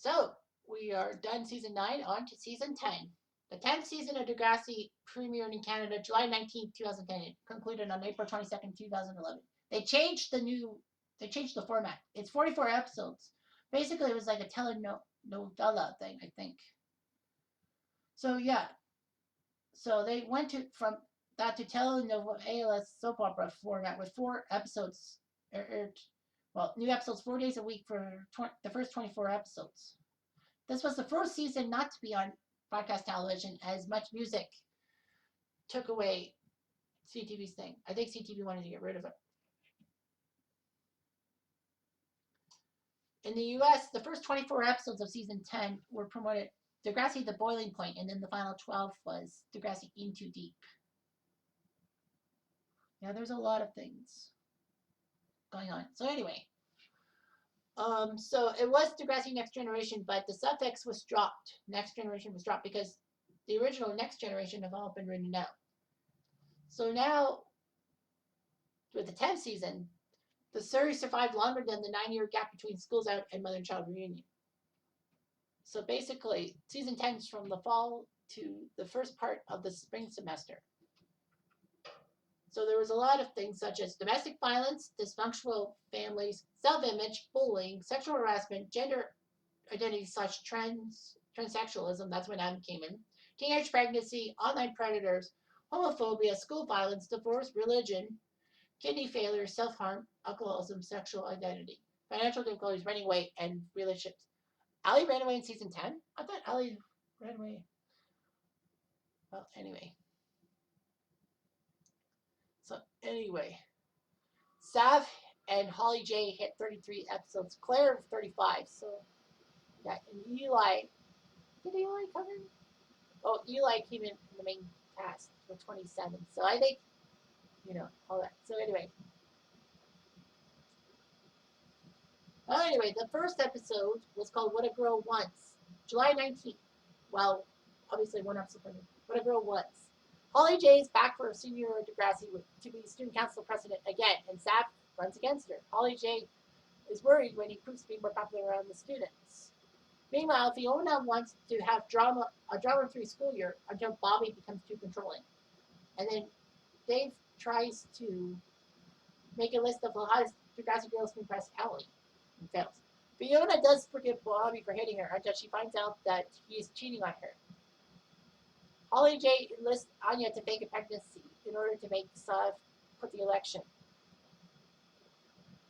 So we are done season 9, on to season 10. The 10th season of Degrassi premiered in Canada July 19th, 2010. It concluded on April 22nd, 2011. They changed the format. It's 44 episodes. Basically, it was like a telenovela thing, I think. So yeah, so they went to from that to telenovela ALS soap opera format with 4 episodes. Well, new episodes 4 days a week for the first 24 episodes. This was the first season not to be on broadcast television, as much music took away CTV's thing. I think CTV wanted to get rid of it. In the US, the first 24 episodes of season 10 were promoted Degrassi The Boiling Point, and then the final 12 was Degrassi Into Deep. Yeah, there's a lot of things going on. So anyway, so it was Degrassi Next Generation, but the suffix was dropped. Next Generation was dropped because the original Next Generation have all been written out. So now, with the 10th season, the series survived longer than the 9-year gap between Schools Out and Mother and Child Reunion. So basically, season 10 is from the fall to the first part of the spring semester. So there was a lot of things such as domestic violence, dysfunctional families, self-image, bullying, sexual harassment, gender identity / transsexualism, that's when Adam came in, teenage pregnancy, online predators, homophobia, school violence, divorce, religion, kidney failure, self-harm, alcoholism, sexual identity, financial difficulties, running away, and relationships. Allie ran away in season 10? I thought Allie ran away. Well, anyway. So, anyway. Sav and Holly J hit 33 episodes. Claire 35. So, yeah. And Eli. Did Eli come in? Oh, Eli came in the main cast for 27. So, I think, all that. So, anyway. The first episode was called What a Girl Wants, July 19th. Well, obviously one episode for What a Girl Wants. Holly J is back for a senior Degrassi to be student council president again, and Sav runs against her. Holly J is worried when he proves to be more popular around the students. Meanwhile, Fiona wants to have a drama-free school year until Bobby becomes too controlling. And then Dave tries to make a list of the hottest Degrassi girls to impress Ellie. And fails. Fiona does forgive Bobby for hitting her until she finds out that he is cheating on her. Holly J enlists Anya to fake a pregnancy in order to make Sav put the election.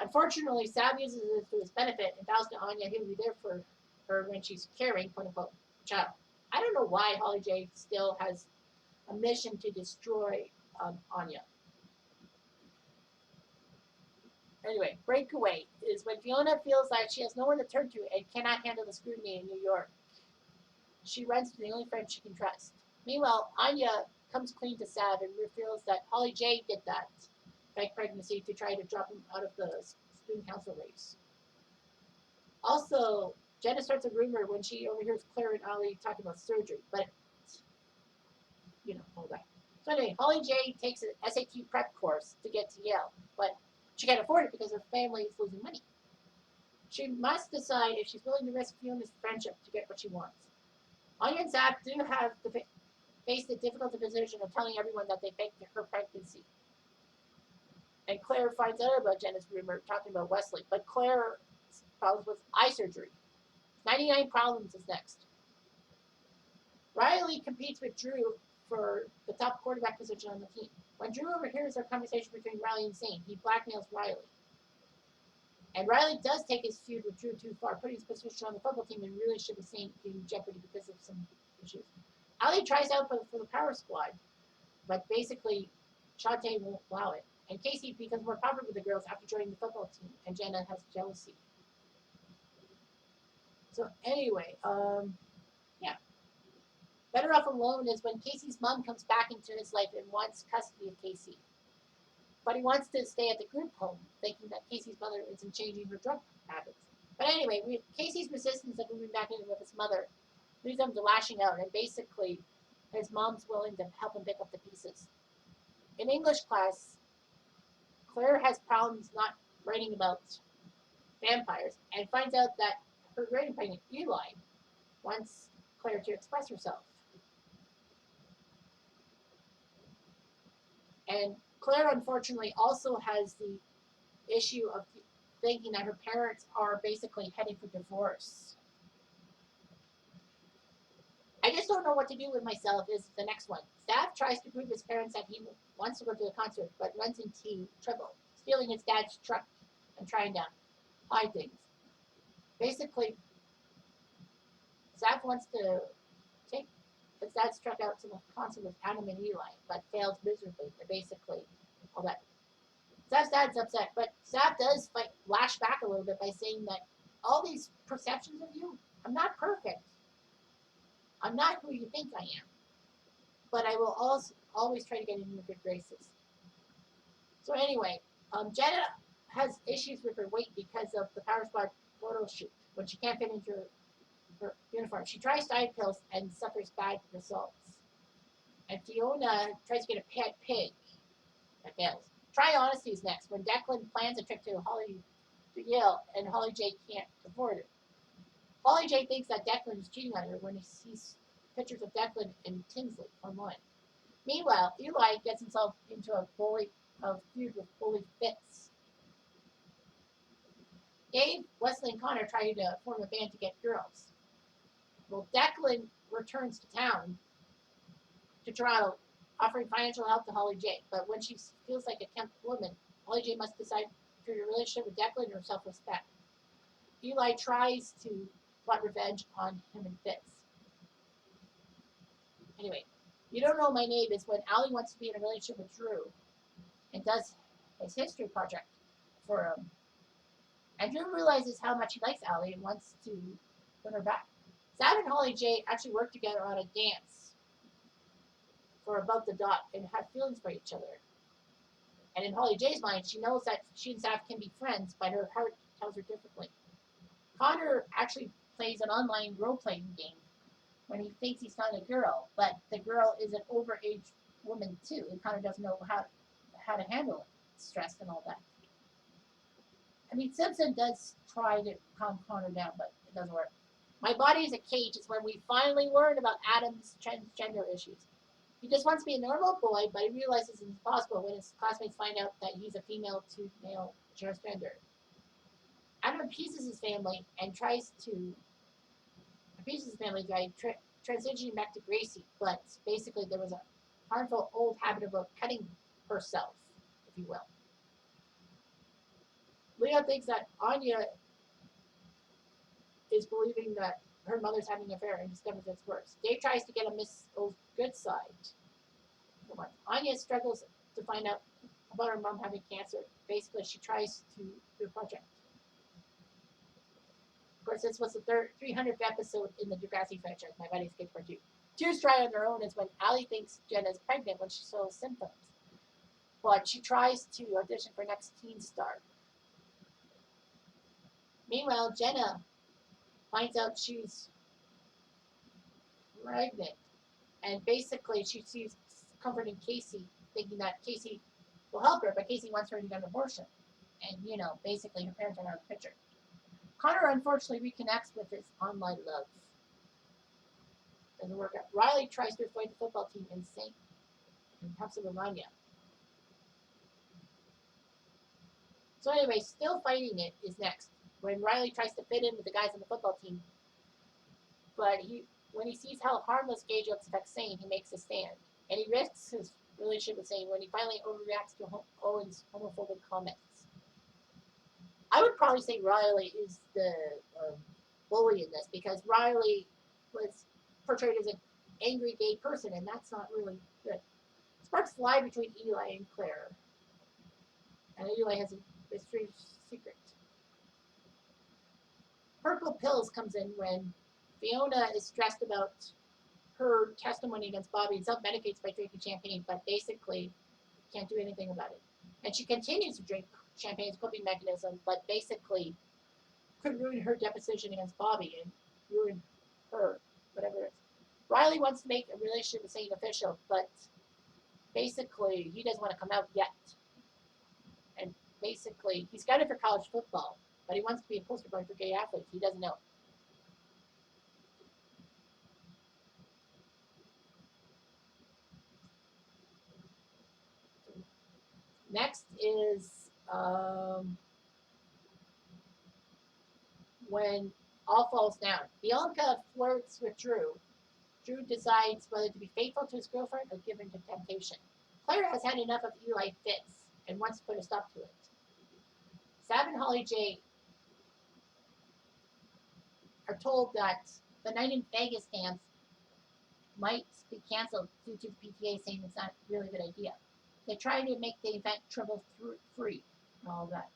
Unfortunately, Sav uses it to his benefit and vows to Anya he will be there for her when she's carrying, quote unquote, child. I don't know why Holly J still has a mission to destroy Anya. Anyway, Breakaway is when Fiona feels like she has no one to turn to and cannot handle the scrutiny in New York. She runs to the only friend she can trust. Meanwhile, Anya comes clean to Sav and reveals that Holly J did that fake pregnancy to try to drop him out of the student council race. Also, Jenna starts a rumor when she overhears Claire and Ollie talking about surgery, but all that. So anyway, Holly J takes an SAT prep course to get to Yale, but she can't afford it because her family is losing money. She must decide if she's willing to risk Fiona's friendship to get what she wants. Anya and Sav do have to face the difficult position of telling everyone that they faked her pregnancy. And Claire finds out about Jenna's rumor talking about Wesley, but Claire's problems with eye surgery. 99 Problems is next. Riley competes with Drew for the top quarterback position on the team. When Drew overhears their conversation between Riley and Zane, he blackmails Riley. And Riley does take his feud with Drew too far, putting his position on the football team and really should be seen in jeopardy because of some issues. Ali tries out for the power squad, but basically Shantae won't allow it. And Casey becomes more popular with the girls after joining the football team, and Jenna has jealousy. So anyway, yeah. Better Off Alone is when Casey's mom comes back into his life and wants custody of Casey. But he wants to stay at the group home, thinking that Casey's mother isn't changing her drug habits. But anyway, Casey's resistance of moving back in with his mother leads him to lashing out, and basically his mom's willing to help him pick up the pieces. In English class, Claire has problems not writing about vampires and finds out that her great impregnated Eli wants Claire to express herself. And Claire, unfortunately, also has the issue of thinking that her parents are basically heading for divorce. I just don't know what to do with myself is the next one. Staff tries to prove his parents that he wants to go to the concert, but runs into trouble, stealing his dad's truck and trying to hide things. Basically, Staff wants to take his dad's truck out to the concert with Adam and Eli, but fails miserably. Basically, all that. Staff's dad's upset, but Staff does lash back a little bit by saying that all these perceptions of you, I'm not perfect. I'm not who you think I am. But I will always try to get in your good graces. So anyway, Jenna has issues with her weight because of the Power Squad photo shoot when she can't fit into her uniform. She tries diet pills and suffers bad results. And Fiona tries to get a pet pig that fails. Try honesty is next when Declan plans a trip to Yale and Holly J can't afford it. Holly J thinks that Declan is cheating on her when he sees pictures of Declan and Tinsley online. Meanwhile, Eli gets himself into a feud with Bully Fitz. Dave, Wesley, and Connor try to form a band to get girls. Well, Declan returns to town to Toronto, offering financial help to Holly J. But when she feels like a temp woman, Holly J must decide between a relationship with Declan or self-respect. Eli tries to plot revenge on him and Fitz. Anyway, You Don't Know My Name is when Allie wants to be in a relationship with Drew and does his history project for him. And Drew realizes how much he likes Allie and wants to put her back. Sam and Holly J actually work together on a dance for Above the Dot and have feelings for each other. And in Holly J's mind, she knows that she and Saf can be friends, but her heart tells her differently. Connor actually plays an online role-playing game when he thinks he's not a girl, but the girl is an overage woman too, and Connor doesn't know how to handle it, stress and all that. I mean, Simpson does try to calm Connor down, but it doesn't work. My Body is a Cage is when we finally learn about Adam's transgender issues. He just wants to be a normal boy, but he realizes it's impossible when his classmates find out that he's a female to male transgender. Adam appeases his family and tries to appease his family by transitioning back to Gracie, but basically there was a harmful old habit of cutting herself, if you will. Leo thinks that Anya is believing that her mother's having an affair and discovers it's worse. Dave tries to get a Miss O's good side. Anya struggles to find out about her mom having cancer. Basically, she tries to do a project. Of course, this was the 300th episode in the Degrassi franchise, My Body's Cage Part 2. Tears Dry on Their Own is when Allie thinks Jenna's pregnant when she shows symptoms. But she tries to audition for next Teen Star. Meanwhile, Jenna finds out she's pregnant. And basically, she sees comfort in Casey, thinking that Casey will help her, but Casey wants her to get an abortion. And, basically her parents are out of the picture. Connor unfortunately reconnects with his online love. Doesn't work out. Riley tries to avoid the football team in St. Pennsylvania. So anyway, Still Fighting It is next, when Riley tries to fit in with the guys on the football team. But when he sees how harmless gay jokes affect Sane, he makes a stand. And he risks his relationship with Sane when he finally overreacts to Owen's homophobic comments. I would probably say Riley is the bully in this, because Riley was portrayed as an angry gay person, and that's not really good. Sparks fly between Eli and Claire. And Eli has a strange secret. Purple Pills comes in when Fiona is stressed about her testimony against Bobby and self-medicates by drinking champagne, but basically can't do anything about it. And she continues to drink champagne's coping mechanism, but basically could ruin her deposition against Bobby and ruin her, whatever it is. Riley wants to make a relationship with Satan official, but basically he doesn't want to come out yet. And basically he's got it for college football, but he wants to be a poster boy for gay athletes. He doesn't know. Next is when all falls down. Bianca flirts with Drew. Drew decides whether to be faithful to his girlfriend or give in to temptation. Claire has had enough of Eli Fitz and wants to put a stop to it. Sav and Holly J are told that the night in Vegas dance might be canceled due to the PTA saying it's not really a good idea. They try to make the event trouble free and all that.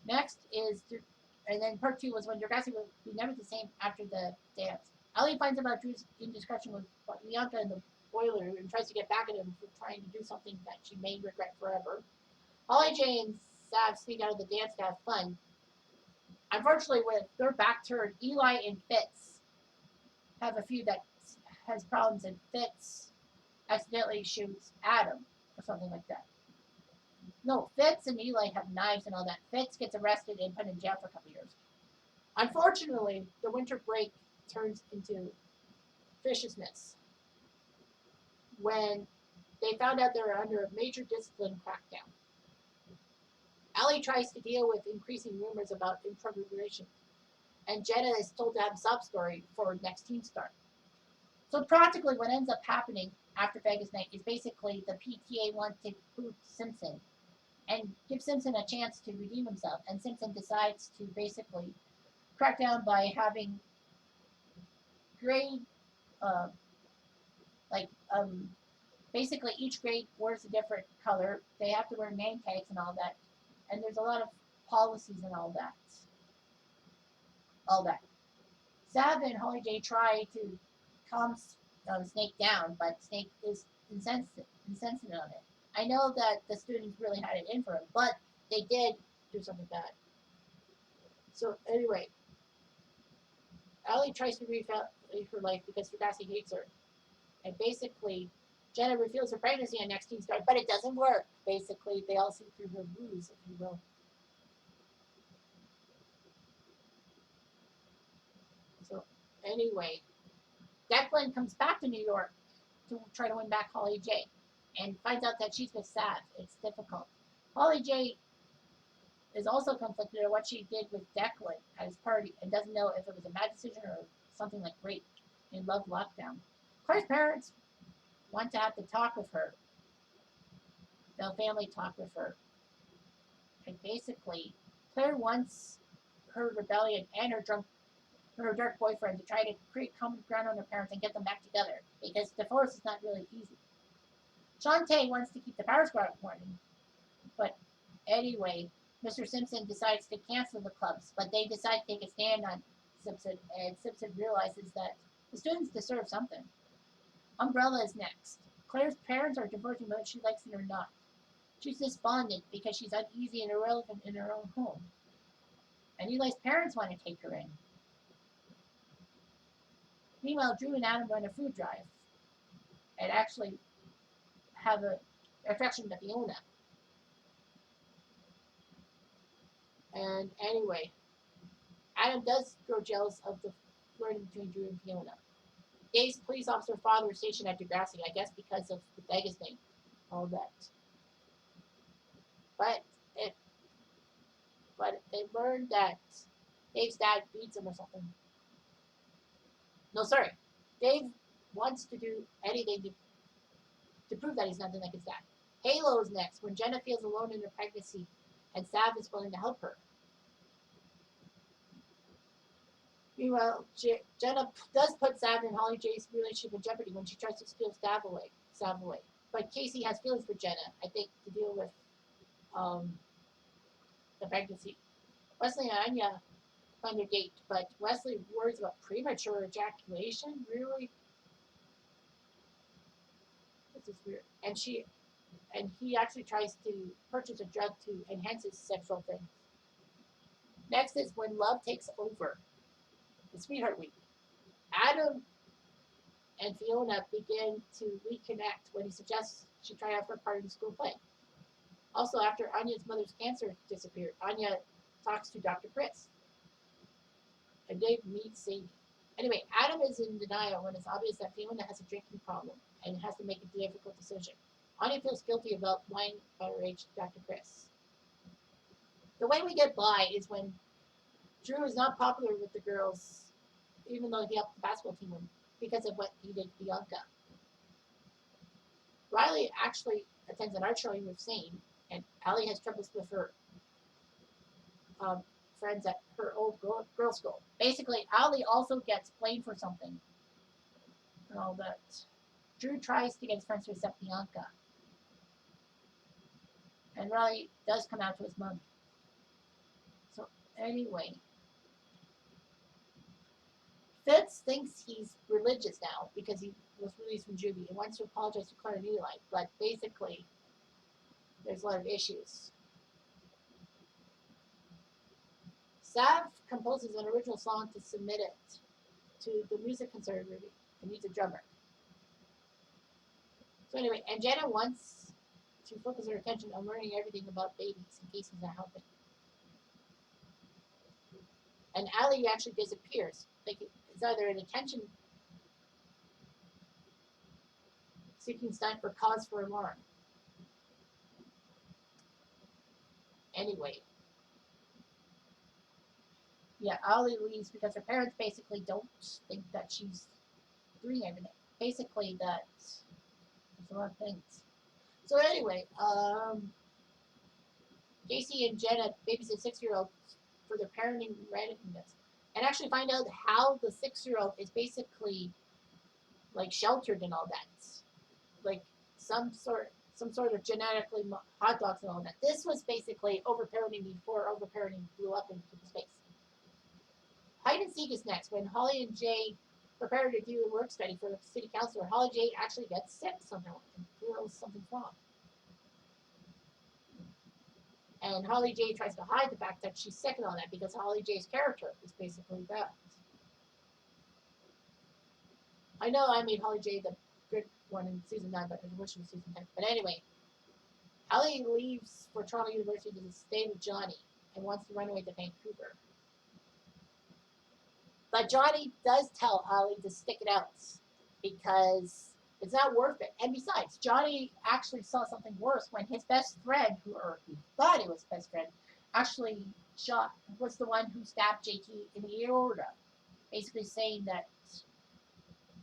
Next is, and then part 2 was when Degrassi will be never the same after the dance. Ellie finds out about Drew's indiscretion with Bianca in the boiler and tries to get back at him for trying to do something that she may regret forever. Holly J and Sav sneak out of the dance to have fun. Unfortunately, with their back turned, Eli and Fitz have a feud that has problems, and Fitz accidentally shoots Adam or something like that. No, Fitz and Eli have knives and all that. Fitz gets arrested and put in jail for a couple years. Unfortunately, the winter break turns into viciousness when they found out they were under a major discipline crackdown. Allie tries to deal with increasing rumors about improvisation, and Jenna is told to have a sob story for next teen start. So practically what ends up happening after Vegas night is basically the PTA wants to boot Simpson and give Simpson a chance to redeem himself, and Simpson decides to basically crack down by having grade, uh, like, basically each grade wears a different color. They have to wear name tags and all that, and there's a lot of policies and all that. Sav and Holly J try to calm Snake down, but Snake is insensitive on it. I know that the students really had it in for him, but they did do something bad. So anyway, Allie tries to relive her life because Degrassi hates her. And basically, Jenna reveals her pregnancy on Next Teen Start, but it doesn't work. Basically, they all see through her ruse, if you will. So anyway, Declan comes back to New York to try to win back Holly J and finds out that she's with Sav. It's difficult. Holly J is also conflicted at what she did with Declan at his party and doesn't know if it was a bad decision or something like rape in Love Lockdown. Claire's parents want to have to talk with her. They'll family talk with her. And basically, Claire wants her rebellion and her dark boyfriend to try to create common ground on her parents and get them back together, because divorce is not really easy. Shantae wants to keep the Power Squad morning, but anyway, Mr. Simpson decides to cancel the clubs, but they decide to take a stand on Simpson, and Simpson realizes that the students deserve something. Umbrella is next. Claire's parents are divorcing whether she likes it or not. She's despondent because she's uneasy and irrelevant in her own home. And Eli's parents want to take her in. Meanwhile, Drew and Adam run a food drive and actually have an attraction to Fiona. And anyway, Adam does grow jealous of the flirting between Drew and Fiona. Dave's police officer father is stationed at Degrassi, I guess because of the Vegas thing, all that. But they learned that Dave's dad beats him or something. No, sorry. Dave wants to do anything to prove that he's nothing like his dad. Halo's next, when Jenna feels alone in her pregnancy and Sav is willing to help her. Meanwhile, Jenna does put Sav and Holly J's relationship in jeopardy when she tries to steal Sav away. But Casey has feelings for Jenna, I think, to deal with the pregnancy. Wesley and Anya find their date, but Wesley worries about premature ejaculation. Really? This is weird. And he actually tries to purchase a drug to enhance his sexual thing. Next is when love takes over. The Sweetheart Week. Adam and Fiona begin to reconnect when he suggests she try out for part of the school play. Also, after Anya's mother's cancer disappeared, Anya talks to Dr. Chris. And Dave meets Sadie. Anyway, Adam is in denial when it's obvious that Fiona has a drinking problem and has to make a difficult decision. Anya feels guilty about lying about her age to Dr. Chris. The way we get by is when Drew is not popular with the girls, even though he helped the basketball team win, because of what he did to Bianca. Riley actually attends an art show we've seen, and Allie has troubles with her friends at her old girls' school. Basically, Allie also gets blamed for something. And all that. Drew tries to get his friends to accept Bianca. And Riley does come out to his mom. So, anyway. Fitz thinks he's religious now because he was released from juvie and wants to apologize to Claire and Eli, but basically, there's a lot of issues. Sav composes an original song to submit it to the music conservatory and needs a drummer. So anyway, and Jenna wants to focus her attention on learning everything about babies in case he's not helping. And Allie actually disappears. Like it's either an attention seeking stunt or cause for alarm. Anyway. Yeah, Allie leaves because her parents basically don't think that she's doing everything. Basically, that's a lot of things. So anyway, Casey and Jenna babysit 6-year-old for their parenting readiness, and actually find out how the 6-year-old is basically like sheltered and all that, like some sort of genetically hot dogs and all that. This was basically overparenting before overparenting blew up into space. Hide and seek is next. When Holly and Jay prepare to do a work study for the city councilor, Holly Jay actually gets sick somehow and feels something's wrong. And Holly Jay tries to hide the fact that she's sick and all that because Holly Jay's character is basically that. I know I made Holly Jay the good one in season 9, but I wish it was season 10. But anyway, Holly leaves for Toronto University to stay with Johnny and wants to run away to Vancouver. But Johnny does tell Holly to stick it out because it's not worth it. And besides, Johnny actually saw something worse when his best friend, or he thought he was his best friend, actually was the one who stabbed JT in the aorta. Basically saying that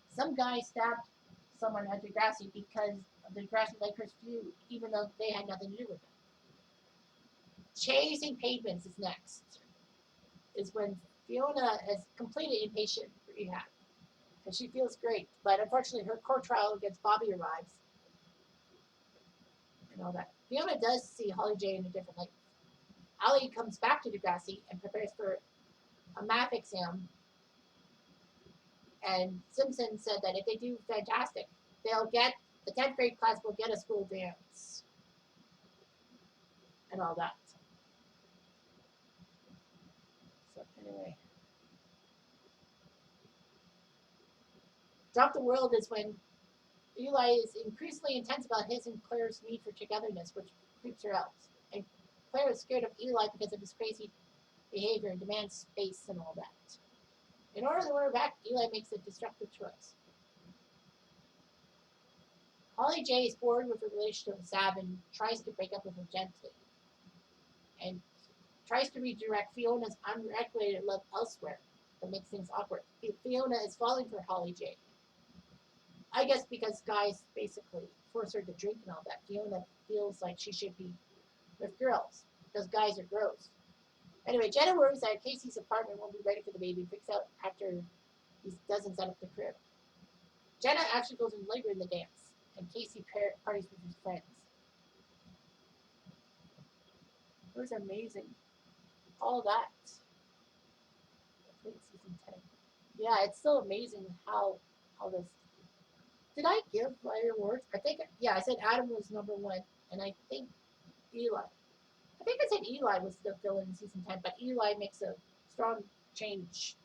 some guy stabbed someone at Degrassi because of the Degrassi Lakers feud, even though they had nothing to do with it. Chasing Pavements is next. Is when Fiona has completed inpatient rehab. And she feels great. But unfortunately, her court trial against Bobby arrives. And all that. Fiona does see Holly Jay in a different light. Allie comes back to Degrassi and prepares for a math exam. And Simpson said that if they do fantastic, they'll get, the 10th grade class will get a school dance. And all that. So anyway. Drop the World is when Eli is increasingly intense about his and Claire's need for togetherness, which creeps her out. And Claire is scared of Eli because of his crazy behavior and demands space and all that. In order to win her back, Eli makes a destructive choice. Holly Jay is bored with her relationship with Sav and tries to break up with him gently. And tries to redirect Fiona's unregulated love elsewhere. That makes things awkward. Fiona is falling for Holly Jay. I guess because guys basically force her to drink and all that. Fiona feels like she should be with girls because guys are gross. Anyway, Jenna worries that Casey's apartment won't be ready for the baby and freaks out after he doesn't set up the crib. Jenna actually goes in labor in the dance, and Casey parties with his friends. It was amazing. All that. Season 10. Yeah, it's still amazing how this. Did I give my awards? I think, yeah, I said Adam was number 1, and I think Eli. I think I said Eli was the villain in season 10, but Eli makes a strong change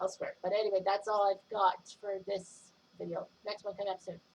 elsewhere. But anyway, that's all I've got for this video. Next one coming up soon.